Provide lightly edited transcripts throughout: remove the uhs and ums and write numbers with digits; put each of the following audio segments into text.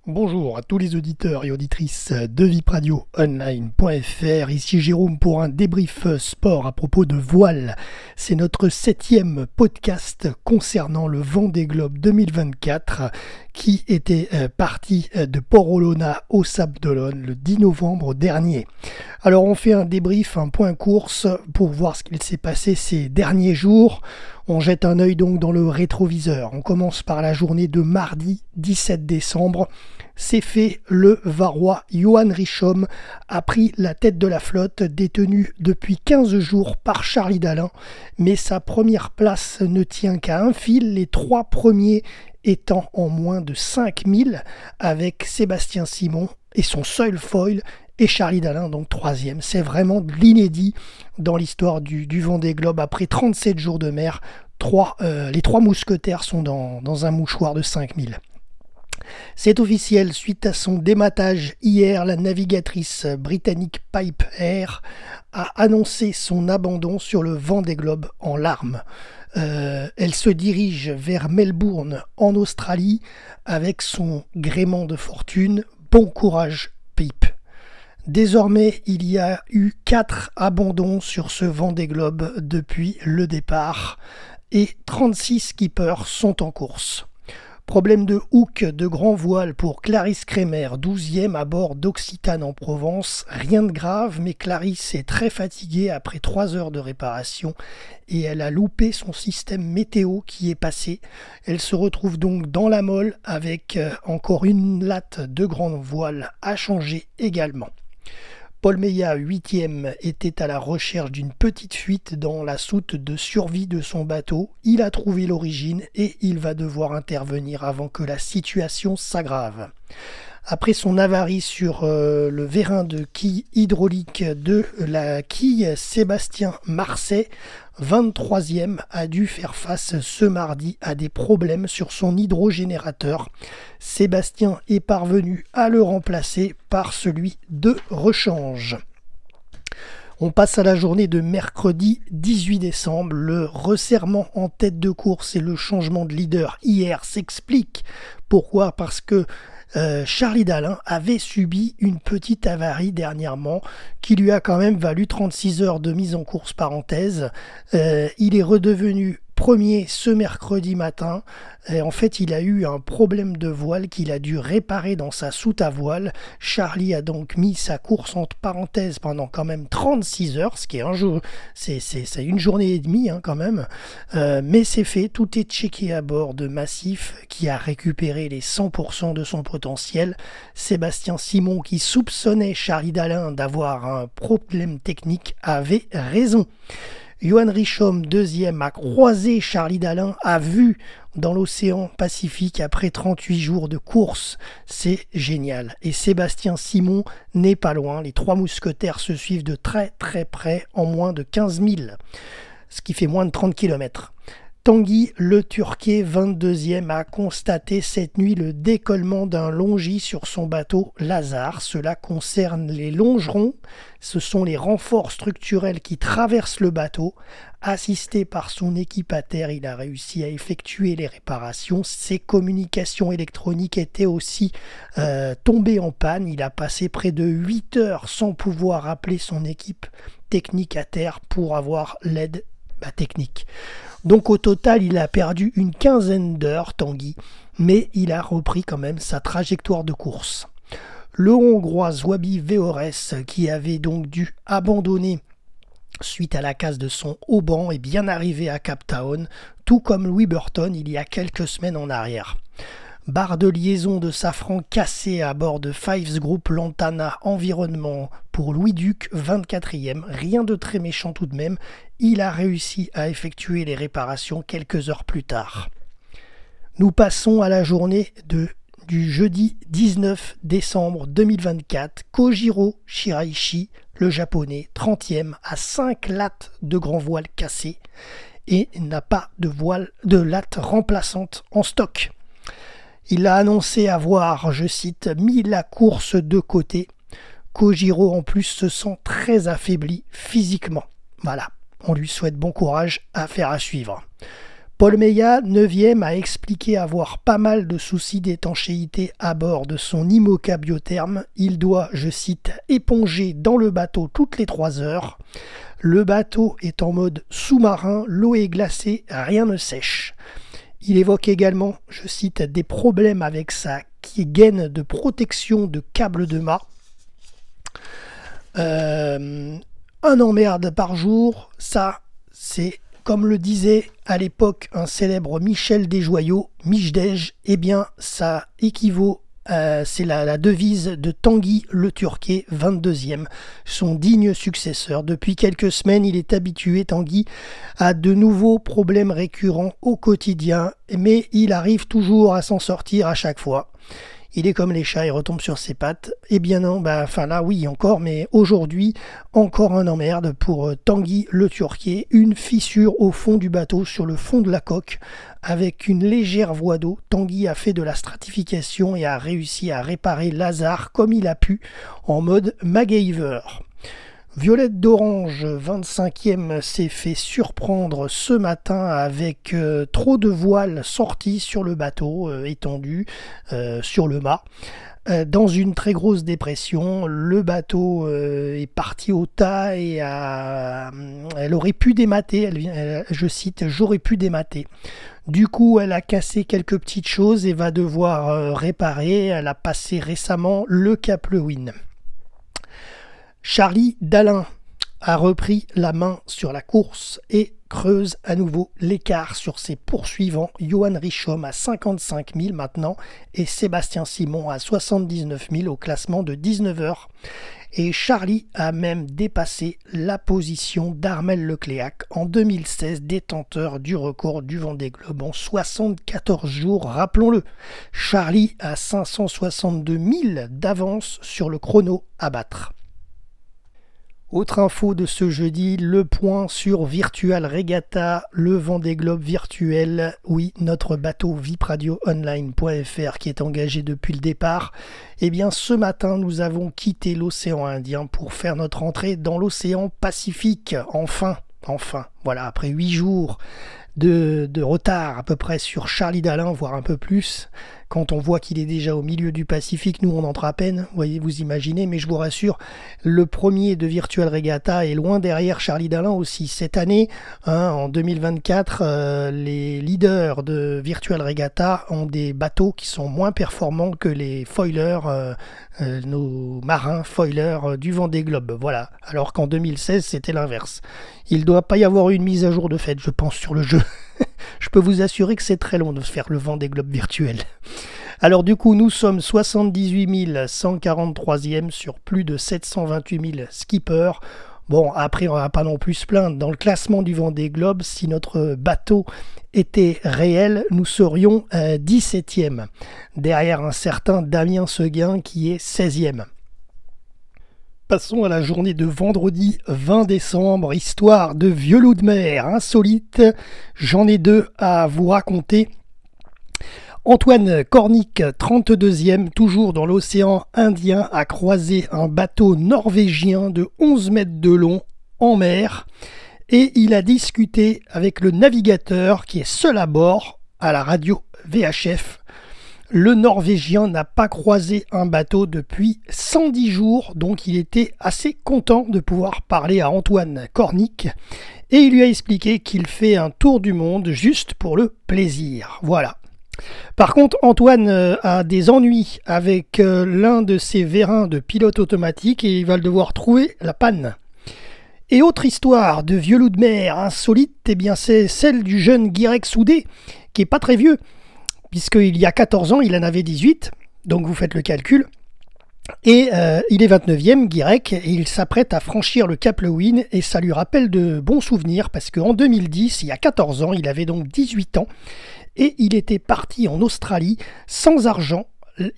Bonjour à tous les auditeurs et auditrices de VipRadioOnline.fr. Ici Jérôme pour un débrief sport à propos de voile. C'est notre 7e podcast concernant le Vendée Globe 2024 qui était parti de Port-Olona au Sables d'Olonne le 10 novembre dernier. Alors on fait un débrief, un point course pour voir ce qu'il s'est passé ces derniers jours. On jette un œil donc dans le rétroviseur. On commence par la journée de mardi 17 décembre. C'est fait, le Varois Johan Richomme a pris la tête de la flotte, détenue depuis 15 jours par Charlie Dalin. Mais sa première place ne tient qu'à un fil, les 3 premiers étant en moins de 5000 avec Sébastien Simon et son seul foil et Charlie Dalin donc 3e. C'est vraiment de l'inédit dans l'histoire du Vendée Globe. Après 37 jours de mer, les 3 mousquetaires sont dans un mouchoir de 5000. C'est officiel, suite à son dématage hier, la navigatrice britannique Pipe Air a annoncé son abandon sur le Vendée Globe en larmes. Elle se dirige vers Melbourne en Australie avec son gréement de fortune. Bon courage Pipe. Désormais, il y a eu 4 abandons sur ce Vendée Globe depuis le départ et 36 skippers sont en course. Problème de hook de grand voile pour Clarisse Kremer, 12e à bord d'Occitane en Provence. Rien de grave, mais Clarisse est très fatiguée après 3 heures de réparation et elle a loupé son système météo qui est passé. Elle se retrouve donc dans la Molle avec encore une latte de grand voile à changer également. Paul Meillat, 8e, était à la recherche d'une petite fuite dans la soute de survie de son bateau. Il a trouvé l'origine et il va devoir intervenir avant que la situation s'aggrave. Après son avarie sur le vérin de quille hydraulique de la quille, Sébastien Marcet, 23e, a dû faire face ce mardi à des problèmes sur son hydrogénérateur. Sébastien est parvenu à le remplacer par celui de rechange. On passe à la journée de mercredi 18 décembre. Le resserrement en tête de course et le changement de leader hier s'expliquent. Pourquoi ? Parce que Charlie Dalin avait subi une petite avarie dernièrement qui lui a quand même valu 36 heures de mise en course parenthèse. Il est redevenu premier ce mercredi matin. Et en fait, il a eu un problème de voile qu'il a dû réparer dans sa soute à voile. Charlie a donc mis sa course entre parenthèses pendant quand même 36 heures, ce qui est un jour, c'est une journée et demie quand même. Mais c'est fait, tout est checké à bord de Massif qui a récupéré les 100% de son potentiel. Sébastien Simon, qui soupçonnait Charlie Dalin d'avoir un problème technique, avait raison. Johan Richomme, 2e, a croisé Charlie Dalin, a vu dans l'océan Pacifique après 38 jours de course. C'est génial. Et Sébastien Simon n'est pas loin. Les 3 mousquetaires se suivent de très très près en moins de 15 000, ce qui fait moins de 30 km. Tanguy Le Turquet, 22e, a constaté cette nuit le décollement d'un longis sur son bateau Lazare. Cela concerne les longerons. Ce sont les renforts structurels qui traversent le bateau. Assisté par son équipe à terre, il a réussi à effectuer les réparations. Ses communications électroniques étaient aussi tombées en panne. Il a passé près de 8 heures sans pouvoir appeler son équipe technique à terre pour avoir l'aide technique. Donc au total, il a perdu une quinzaine d'heures, Tanguy, mais il a repris quand même sa trajectoire de course. Le Hongrois Zwabi Veores, qui avait donc dû abandonner suite à la casse de son haubans, est bien arrivé à Cape Town, tout comme Louis Burton il y a quelques semaines en arrière. Barre de liaison de safran cassée à bord de Fives Group Lantana Environnement pour Louis Duc, 24e. Rien de très méchant tout de même. Il a réussi à effectuer les réparations quelques heures plus tard. Nous passons à la journée du jeudi 19 décembre 2024. Kojiro Shiraishi, le japonais, 30e, a 5 lattes de grand voile cassées et n'a pas de latte remplaçante en stock. Il a annoncé avoir, je cite, mis la course de côté. Kojiro en plus se sent très affaibli physiquement. Voilà, on lui souhaite bon courage, affaire à suivre. Paul Meillat, 9e, a expliqué avoir pas mal de soucis d'étanchéité à bord de son IMOCA biotherme. Il doit, je cite, éponger dans le bateau toutes les 3 heures. Le bateau est en mode sous-marin, l'eau est glacée, rien ne sèche. Il évoque également, je cite, des problèmes avec sa gaine de protection de câble de mât. Un emmerde par jour, ça c'est, comme le disait à l'époque un célèbre Michel Desjoyaux, Michdej, eh bien ça équivaut, c'est la devise de Tanguy Le Turquet, 22e, son digne successeur. Depuis quelques semaines, il est habitué, Tanguy, à de nouveaux problèmes récurrents au quotidien, mais il arrive toujours à s'en sortir à chaque fois. Il est comme les chats, il retombe sur ses pattes. Eh bien non, là oui encore, mais aujourd'hui, encore un emmerde pour Tanguy Le Turquier. Une fissure au fond du bateau, sur le fond de la coque, avec une légère voie d'eau. Tanguy a fait de la stratification et a réussi à réparer Lazare comme il a pu, en mode MacGyver. Violette d'Orange, 25e, s'est fait surprendre ce matin avec trop de voiles sorties sur le bateau, étendu sur le mât. Dans une très grosse dépression, le bateau est parti au tas et elle aurait pu démater, je cite, « j'aurais pu démater ». Du coup, elle a cassé quelques petites choses et va devoir réparer. Elle a passé récemment le Cap Lewin. Charlie Dalin a repris la main sur la course et creuse à nouveau l'écart sur ses poursuivants. Johan Richomme à 55 000 maintenant et Sébastien Simon à 79 000 au classement de 19 heures. Et Charlie a même dépassé la position d'Armel Lecléac en 2016, détenteur du record du Vendée Globe en 74 jours, rappelons-le. Charlie a 562 000 d'avance sur le chrono à battre. Autre info de ce jeudi, le point sur Virtual Regatta, le Vendée Globe virtuel. Oui, notre bateau vipradioonline.fr qui est engagé depuis le départ. Eh bien, ce matin, nous avons quitté l'océan Indien pour faire notre entrée dans l'océan Pacifique. Enfin, voilà, après 8 jours de retard à peu près sur Charlie Dalin, voire un peu plus. Quand on voit qu'il est déjà au milieu du Pacifique, nous on entre à peine, vous imaginez, mais je vous rassure, le premier de Virtual Regatta est loin derrière Charlie Dalin aussi. Cette année, en 2024, les leaders de Virtual Regatta ont des bateaux qui sont moins performants que les foilers, nos marins foilers du Vendée Globe. Voilà, alors qu'en 2016 c'était l'inverse. Il ne doit pas y avoir une mise à jour de fait, je pense, sur le jeu. Je peux vous assurer que c'est très long de se faire le Vendée Globe virtuel. Alors du coup, nous sommes 78 143e sur plus de 728 000 skippers. Bon, après, on va pas non plus se plaindre. Dans le classement du Vendée Globe, si notre bateau était réel, nous serions 17e. Derrière un certain Damien Seguin qui est 16e. Passons à la journée de vendredi 20 décembre, histoire de vieux loups de mer insolites. J'en ai 2 à vous raconter. Antoine Cornic, 32e, toujours dans l'océan Indien, a croisé un bateau norvégien de 11 mètres de long en mer et il a discuté avec le navigateur qui est seul à bord à la radio VHF. Le Norvégien n'a pas croisé un bateau depuis 110 jours, donc il était assez content de pouvoir parler à Antoine Cornic et il lui a expliqué qu'il fait un tour du monde juste pour le plaisir. Voilà. Par contre, Antoine a des ennuis avec l'un de ses vérins de pilote automatique et il va devoir trouver la panne. Et autre histoire de vieux loup de mer insolite, eh bien c'est celle du jeune Guirec Soudé, qui est pas très vieux, puisqu'il y a 14 ans, il en avait 18, donc vous faites le calcul. Et il est 29e, Guirec, et il s'apprête à franchir le Cap Lewin, et ça lui rappelle de bons souvenirs, parce qu'en 2010, il y a 14 ans, il avait donc 18 ans, et il était parti en Australie sans argent.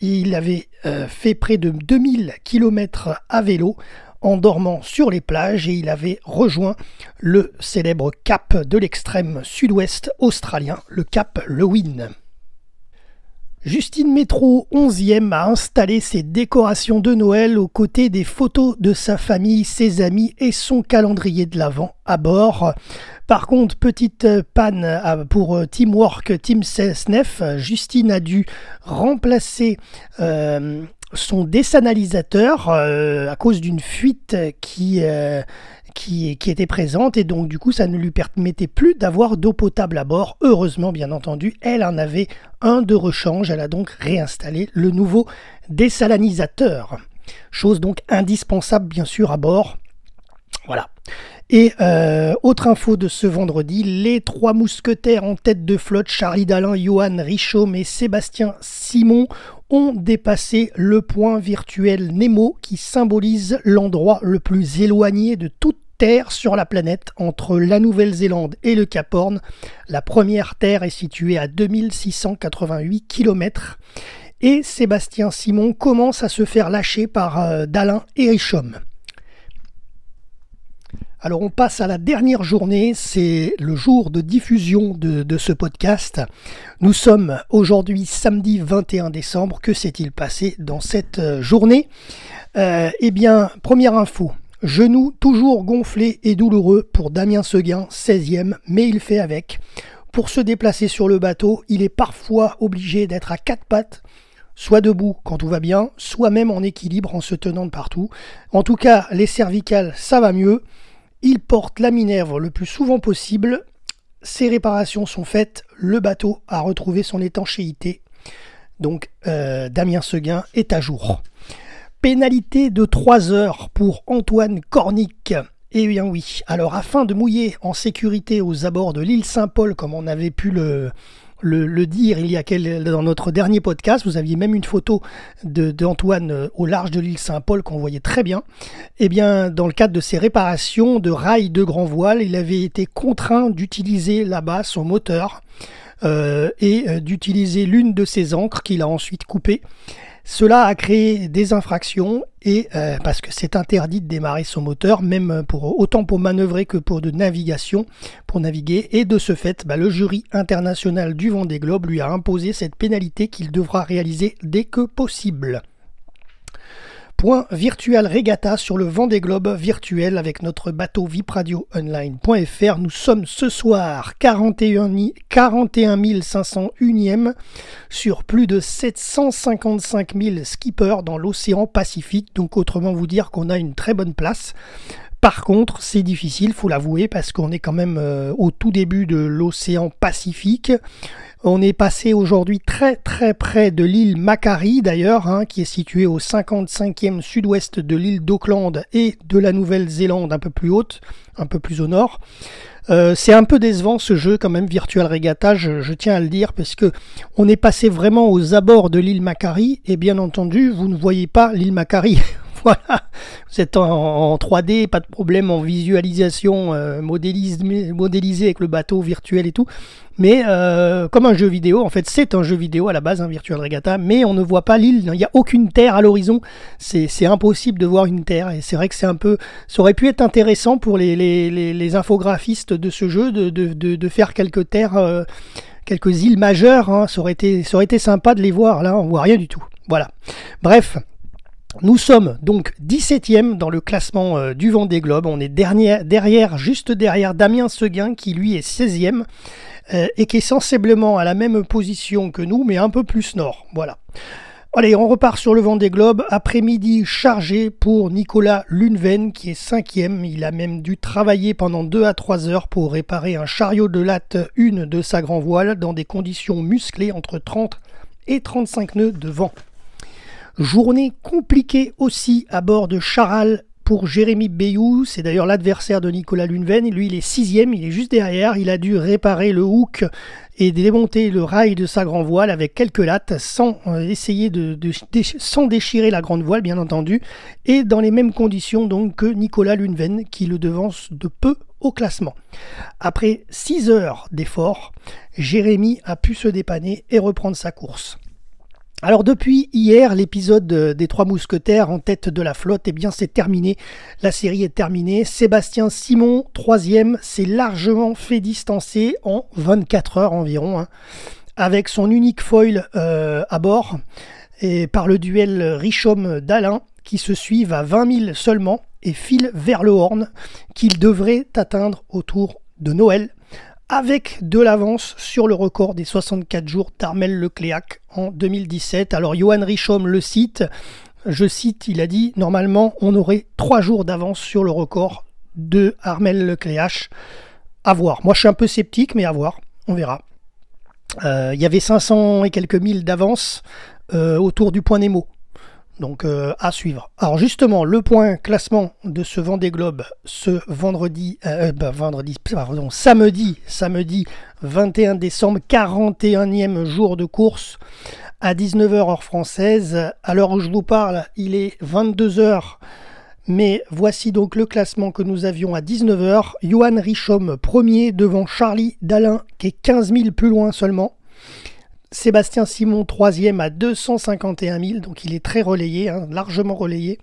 Il avait fait près de 2000 km à vélo en dormant sur les plages et il avait rejoint le célèbre cap de l'extrême sud-ouest australien, le Cap Lewin. Justine Métro, 11e, a installé ses décorations de Noël aux côtés des photos de sa famille, ses amis et son calendrier de l'Avent à bord. Par contre, petite panne pour Teamwork Team SNEF, Justine a dû remplacer son dessalinisateur à cause d'une fuite qui était présente, et donc du coup ça ne lui permettait plus d'avoir d'eau potable à bord. Heureusement, bien entendu, elle en avait un de rechange. Elle a donc réinstallé le nouveau dessalinisateur, chose donc indispensable bien sûr à bord. Voilà. Et autre info de ce vendredi, les trois mousquetaires en tête de flotte, Charlie Dalin, Johan Richomme et Sébastien Simon, ont dépassé le point virtuel Nemo, qui symbolise l'endroit le plus éloigné de toute Terre sur la planète, entre la Nouvelle-Zélande et le Cap Horn. La première Terre est située à 2688 km. Et Sébastien Simon commence à se faire lâcher par Dalin et Richomme. Alors on passe à la dernière journée, c'est le jour de diffusion de ce podcast. Nous sommes aujourd'hui samedi 21 décembre. Que s'est-il passé dans cette journée ? Eh bien, première info, genou toujours gonflé et douloureux pour Damien Seguin, 16e, mais il fait avec. Pour se déplacer sur le bateau, il est parfois obligé d'être à quatre pattes, soit debout quand tout va bien, soit même en équilibre en se tenant de partout. En tout cas, les cervicales, ça va mieux. Il porte la minerve le plus souvent possible. Ses réparations sont faites. Le bateau a retrouvé son étanchéité. Donc, Damien Seguin est à jour. Pénalité de 3 heures pour Antoine Cornic. Eh bien oui. Alors, afin de mouiller en sécurité aux abords de l'île Saint-Paul, comme on avait pu le dire dans notre dernier podcast, vous aviez même une photo d'Antoine au large de l'île Saint-Paul qu'on voyait très bien. Eh bien, dans le cadre de ses réparations de rails de grand voile, il avait été contraint d'utiliser là-bas son moteur et d'utiliser l'une de ses ancres qu'il a ensuite coupée. Cela a créé des infractions et parce que c'est interdit de démarrer son moteur, même autant pour manœuvrer que pour naviguer. Et de ce fait, le jury international du Vendée Globe lui a imposé cette pénalité qu'il devra réaliser dès que possible. Point virtual regatta sur le Vendée Globe virtuel avec notre bateau vipradioonline.fr. Nous sommes ce soir 41 501e sur plus de 755 000 skippers dans l'océan Pacifique. Donc autrement vous dire qu'on a une très bonne place. Par contre, c'est difficile, faut l'avouer, parce qu'on est quand même au tout début de l'océan Pacifique. On est passé aujourd'hui très très près de l'île Macquarie d'ailleurs, qui est située au 55e sud-ouest de l'île d'Auckland et de la Nouvelle-Zélande un peu plus haute, un peu plus au nord. C'est un peu décevant ce jeu quand même, Virtual Regatta, je tiens à le dire, parce que on est passé vraiment aux abords de l'île Macquarie et bien entendu vous ne voyez pas l'île Macquarie. Voilà, vous êtes en 3D, pas de problème en visualisation modélisée avec le bateau virtuel et tout. Mais comme un jeu vidéo, en fait c'est un jeu vidéo à la base, Virtual Regatta, mais on ne voit pas l'île, il n'y a aucune terre à l'horizon, c'est impossible de voir une terre. Et c'est vrai que ça aurait pu être intéressant pour les infographistes de ce jeu de faire quelques terres, quelques îles majeures, ça aurait été sympa de les voir. Là on voit rien du tout. Voilà, bref. Nous sommes donc 17e dans le classement du Vendée Globe. On est juste derrière Damien Seguin qui lui est 16e et qui est sensiblement à la même position que nous mais un peu plus nord. Voilà. Allez, on repart sur le Vendée Globe. Après-midi chargé pour Nicolas Lunven qui est 5e. Il a même dû travailler pendant 2 à 3 heures pour réparer un chariot de latte 1 de sa grand voile dans des conditions musclées entre 30 et 35 nœuds de vent. Journée compliquée aussi à bord de Charal pour Jérémy Bayou, c'est d'ailleurs l'adversaire de Nicolas Lunven. Lui il est 6e, il est juste derrière, il a dû réparer le hook et démonter le rail de sa grand voile avec quelques lattes sans essayer sans déchirer la grande voile bien entendu, et dans les mêmes conditions donc que Nicolas Lunven qui le devance de peu au classement. Après 6 heures d'effort, Jérémy a pu se dépanner et reprendre sa course. Alors depuis hier, l'épisode des Trois Mousquetaires en tête de la flotte, eh bien c'est terminé. La série est terminée. Sébastien Simon, 3e, s'est largement fait distancer en 24 heures environ. avec son unique foil à bord, et par le duel Richomme-Dalin, qui se suivent à 20 000 seulement et filent vers le Horn, qu'il devrait atteindre autour de Noël, avec de l'avance sur le record des 64 jours d'Armel Lecléac en 2017. Alors Johan Richomme le cite, je cite, il a dit « Normalement, on aurait 3 jours d'avance sur le record de Armel Lecléac. À voir. » Moi, je suis un peu sceptique, mais à voir. On verra. Il y avait 500 et quelques mille d'avance autour du point Nemo. Donc à suivre. Alors justement, le point classement de ce Vendée Globe ce samedi 21 décembre, 41e jour de course à 19h heure française. À l'heure où je vous parle, il est 22h. Mais voici donc le classement que nous avions à 19h. Johan Richomme premier devant Charlie Dalin qui est 15 000 plus loin seulement. Sébastien Simon 3e à 251 000, donc il est très relayé, largement relayé.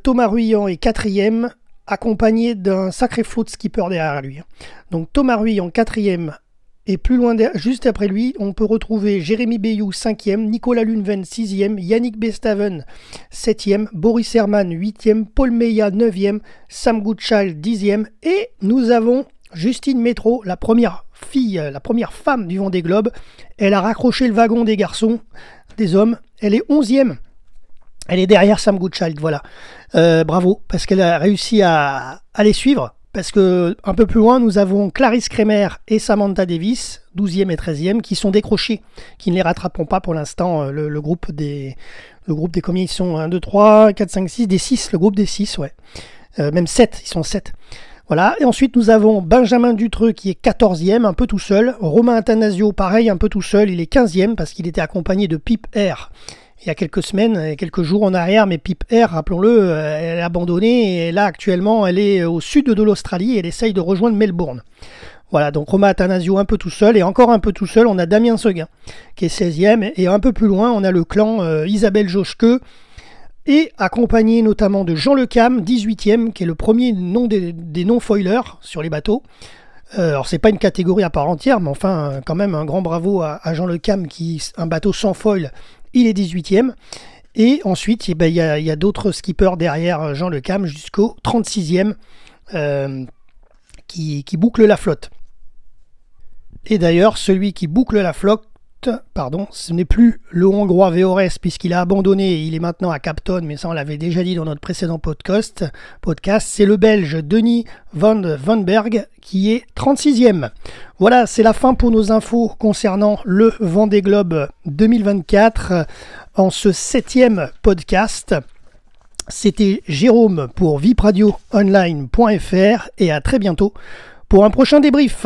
Thomas Ruyant est 4e, accompagné d'un sacré flot de skippers derrière lui. Donc Thomas Ruyant 4e, et plus loin, juste après lui, on peut retrouver Jérémy Bayou 5e, Nicolas Luneven 6e, Yannick Bestaven 7e, Boris Herman 8e, Paul Meillat 9e, Sam Goodchild 10e, et nous avons Justine Métro, la première femme du Vendée Globe. Elle a raccroché le wagon des garçons, des hommes. Elle est 11e. Elle est derrière Sam Goodchild, voilà. Bravo, parce qu'elle a réussi à les suivre. Parce que un peu plus loin, nous avons Clarisse Kremer et Samantha Davis, 12e et 13e, qui sont décrochés, qui ne les rattraperont pas pour l'instant. Le groupe des combien ils sont 1, 2, 3, 4, 5, 6, des 6, le groupe des 6, ouais. Même 7, ils sont 7. Voilà, et ensuite nous avons Benjamin Dutreux qui est 14e, un peu tout seul. Romain Athanasio, pareil, un peu tout seul, il est 15e parce qu'il était accompagné de Pip Air il y a quelques semaines, quelques jours en arrière, mais Pip Air, rappelons-le, elle a abandonné et là actuellement elle est au sud de l'Australie et elle essaye de rejoindre Melbourne. Voilà, donc Romain Athanasio un peu tout seul, et encore un peu tout seul, on a Damien Seguin qui est 16e, et un peu plus loin on a le clan Isabelle Joschke, et accompagné notamment de Jean Le Cam, 18e, qui est le premier nom des non-foilers sur les bateaux. Alors c'est pas une catégorie à part entière, mais enfin quand même un grand bravo à Jean Le Cam, qui un bateau sans foil, il est 18e. Et ensuite il y a d'autres skippers derrière Jean Le Cam jusqu'au 36e qui boucle la flotte. Et d'ailleurs celui qui boucle la flotte, ce n'est plus le Hongrois Veores puisqu'il a abandonné et il est maintenant à Capton, mais ça on l'avait déjà dit dans notre précédent podcast, c'est le Belge Denis Van Berg qui est 36e. Voilà, c'est la fin pour nos infos concernant le Vendée Globe 2024 en ce 7e podcast. C'était Jérôme pour vipradioonline.fr et à très bientôt pour un prochain débrief.